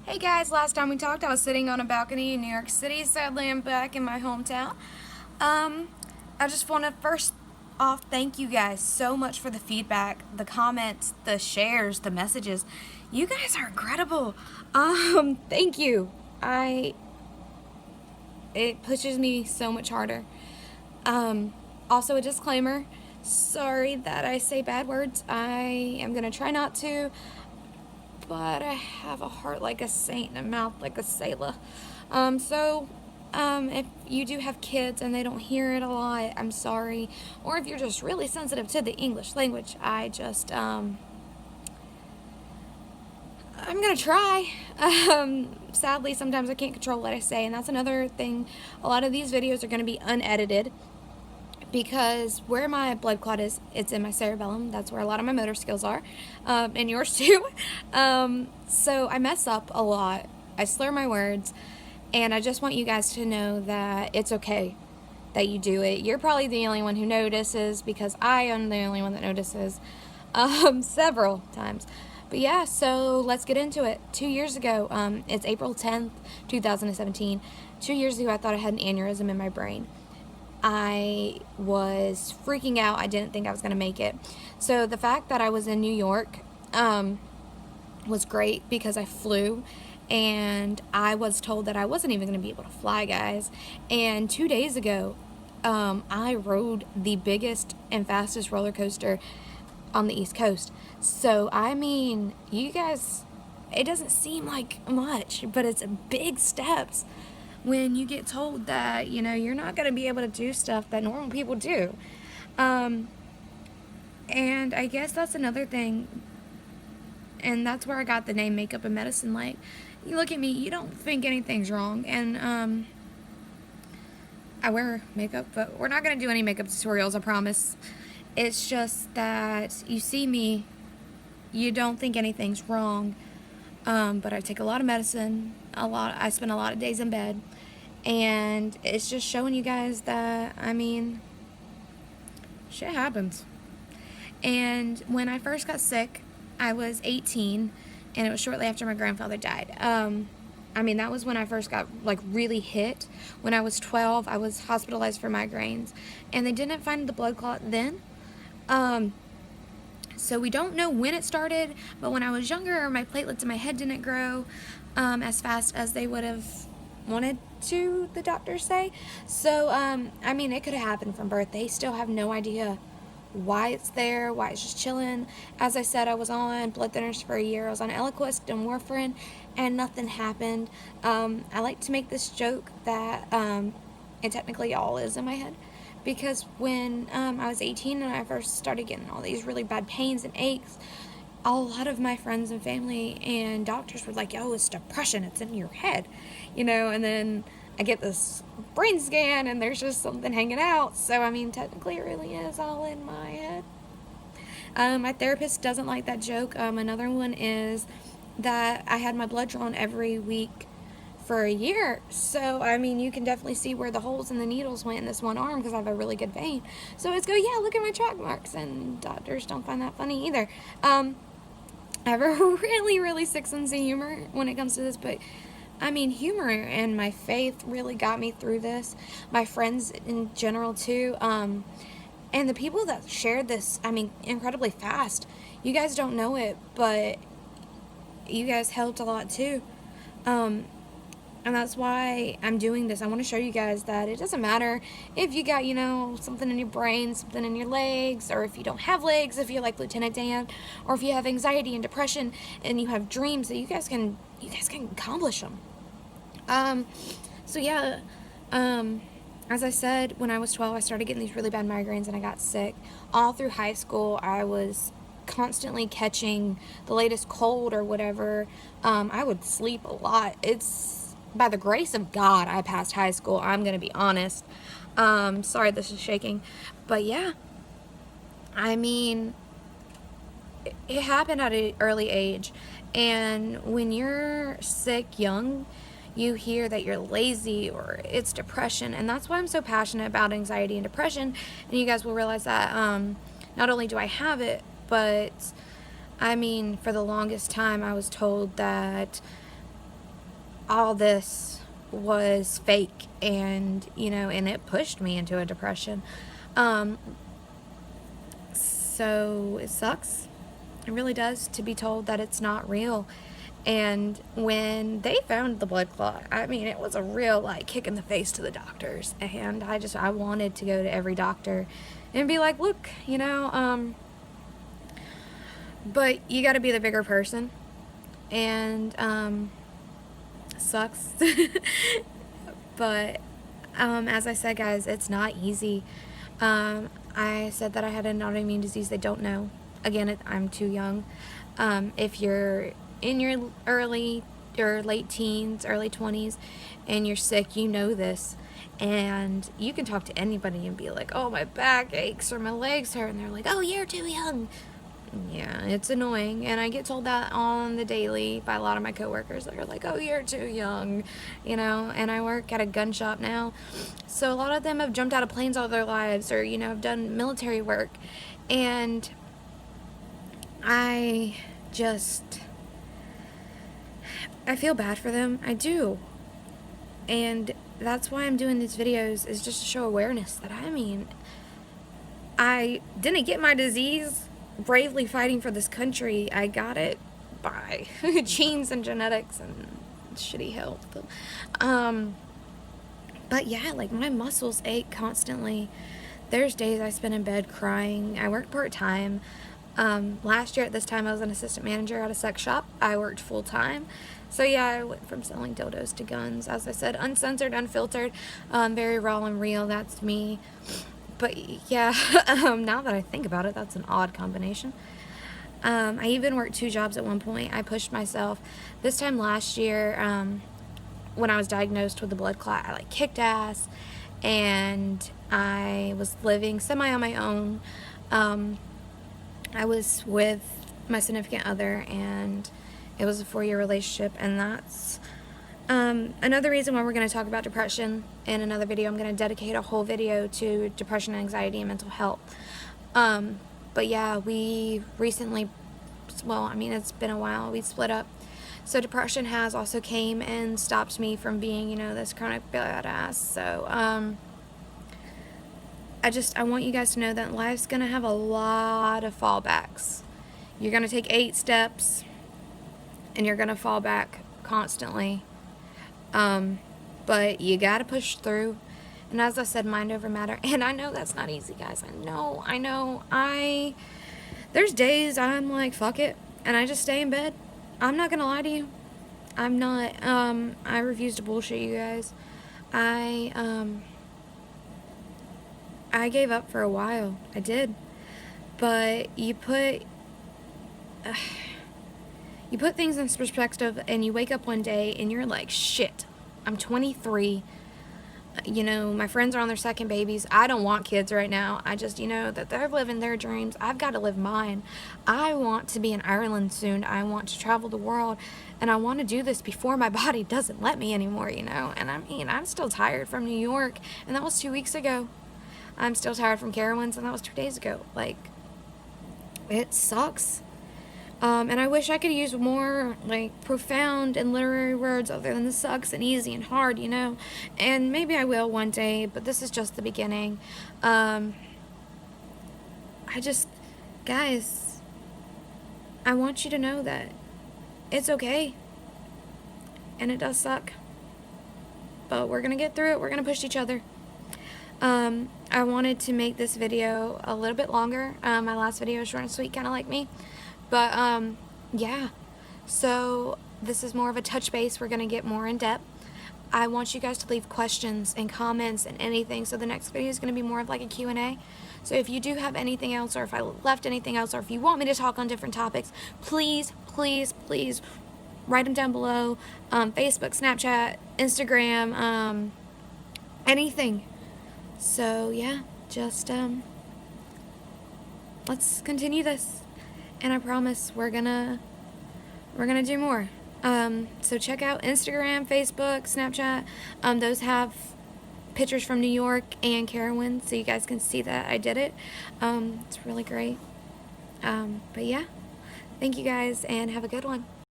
Hey guys, last time we talked I was sitting on a balcony in New York City. Sadly, I'm back in my hometown. I just want to first off thank you guys so much for the feedback, the comments, the shares, the messages. You guys are incredible. Thank you. It pushes me so much harder. Also a disclaimer. Sorry that I say bad words. I am going to try not to, but I have a heart like a saint and a mouth like a sailor. If you do have kids and they don't hear it a lot, I'm sorry. Or if you're just really sensitive to the English language, I'm gonna try. Sadly, sometimes I can't control what I say, and that's another thing. A lot of these videos are gonna be unedited because where my blood clot is, it's in my cerebellum. That's where a lot of my motor skills are, and yours too. So I mess up a lot. I slur my words, and I just want you guys to know that it's okay that you do it. You're probably the only one who notices because I am the only one that notices several times. But yeah, so let's get into it. 2 years ago, it's April 10th, 2017. 2 years ago, I thought I had an aneurysm in my brain. I was freaking out. I didn't think I was going to make it. So the fact that I was in New York was great because I flew, and I was told that I wasn't even going to be able to fly, guys. And 2 days ago, I rode the biggest and fastest roller coaster on the East Coast. So, I mean, you guys, it doesn't seem like much, but it's big steps when you get told that, you're not going to be able to do stuff that normal people do. And I guess that's another thing, and that's where I got the name Makeup and Medicine. Like, you look at me, you don't think anything's wrong, and I wear makeup, but we're not going to do any makeup tutorials, I promise. It's just that you see me, you don't think anything's wrong, but I take a lot of medicine, I spend a lot of days in bed, and it's just showing you guys that, shit happens. And when I first got sick, I was 18, and it was shortly after my grandfather died. That was when I first got, really hit. When I was 12, I was hospitalized for migraines, and they didn't find the blood clot then. So we don't know when it started, but when I was younger, my platelets in my head didn't grow as fast as they would have wanted to, the doctors say. So, it could have happened from birth. They still have no idea why it's there, why it's just chilling. As I said, I was on blood thinners for a year. I was on Eliquis and warfarin, and nothing happened. I like to make this joke that it technically all is in my head, because when I was 18 and I first started getting all these really bad pains and aches, a lot of my friends and family and doctors were like, "Yo, it's depression, it's in your head," and then I get this brain scan and there's just something hanging out. So, technically it really is all in my head. My therapist doesn't like that joke. Another one is that I had my blood drawn every week for a year. So, you can definitely see where the holes in the needles went in this one arm because I have a really good vein. So it's yeah, look at my track marks. And doctors don't find that funny either. I have a really, really sick sense of humor when it comes to this, but humor and my faith really got me through this. My friends in general, too. And the people that shared this, incredibly fast. You guys don't know it, but you guys helped a lot, too. And that's why I'm doing this. I want to show you guys that it doesn't matter if you got, something in your brain, something in your legs, or if you don't have legs, if you're like Lieutenant Dan, or if you have anxiety and depression and you have dreams, that you guys can accomplish them. As I said, when I was 12, I started getting these really bad migraines and I got sick. All through high school, I was constantly catching the latest cold or whatever. I would sleep a lot. It's by the grace of God I passed high school. I'm gonna be honest. Sorry this is shaking, but yeah, it happened at an early age. And when you're sick young, you hear that you're lazy or it's depression. And that's why I'm so passionate about anxiety and depression. And you guys will realize that not only do I have it, but for the longest time I was told that all this was fake, and and it pushed me into a depression. So it sucks. It really does, to be told that it's not real. And when they found the blood clot, I mean, it was a real, like, kick in the face to the doctors. And I wanted to go to every doctor and be like, look, but you got to be the bigger person. And sucks. But as I said, guys, it's not easy. I said that I had an autoimmune disease. They don't know. Again, I'm too young. If you're in your early or late teens, early 20s, and you're sick, you know this. And you can talk to anybody and be like, oh, my back aches or my legs hurt. And they're like, oh, you're too young. Yeah, it's annoying. And I get told that on the daily by a lot of my coworkers that are like, oh, you're too young, and I work at a gun shop now. So a lot of them have jumped out of planes all their lives, or, have done military work. And I feel bad for them. I do. And that's why I'm doing these videos, is just to show awareness that, I didn't get my disease bravely fighting for this country. I got it by genes and genetics and shitty health. But yeah, like, my muscles ache constantly. There's days I spend in bed crying. I work part-time. Last year at this time I was an assistant manager at a sex shop. I worked full-time. So yeah, I went from selling dildos to guns. As I said, uncensored, unfiltered, very raw and real. That's me. But yeah, now that I think about it, that's an odd combination. I even worked 2 jobs at one point. I pushed myself. This time last year, when I was diagnosed with the blood clot, I kicked ass, and I was living semi on my own. I was with my significant other, and it was a 4-year relationship, and that's another reason why we're going to talk about depression in another video. I'm going to dedicate a whole video to depression, anxiety, and mental health. But yeah, we recently, it's been a while, we split up. So depression has also came and stopped me from being, this chronic badass. So, I want you guys to know that life's going to have a lot of fallbacks. You're going to take 8 steps, and you're going to fall back constantly. But you got to push through. And as I said, mind over matter. And I know that's not easy, guys. I know. There's days I'm like, fuck it, and I just stay in bed. I'm not going to lie to you. I'm not. I refuse to bullshit you guys. I gave up for a while. I did. But you put things in perspective, and you wake up one day and you're like, shit, I'm 23. My friends are on their second babies. I don't want kids right now. I just, that they're living their dreams. I've got to live mine. I want to be in Ireland soon. I want to travel the world, and I want to do this before my body doesn't let me anymore, And I'm still tired from New York, and that was 2 weeks ago. I'm still tired from Carowinds, and that was 2 days ago. It sucks. And I wish I could use more, profound and literary words other than the sucks and easy and hard, And maybe I will one day, but this is just the beginning. Guys, I want you to know that it's okay. And it does suck. But we're going to get through it. We're going to push each other. I wanted to make this video a little bit longer. My last video was short and sweet, kind of like me. But, yeah. So, this is more of a touch base. We're going to get more in depth. I want you guys to leave questions and comments and anything. So, the next video is going to be more of like a Q&A. So, if you do have anything else, or if I left anything else, or if you want me to talk on different topics, please, please, please write them down below. Facebook, Snapchat, Instagram, anything. So, yeah, just, let's continue this. And I promise we're gonna do more. So check out Instagram, Facebook, Snapchat. Those have pictures from New York and Carowinds, so you guys can see that I did it. It's really great. But yeah, thank you guys, and have a good one.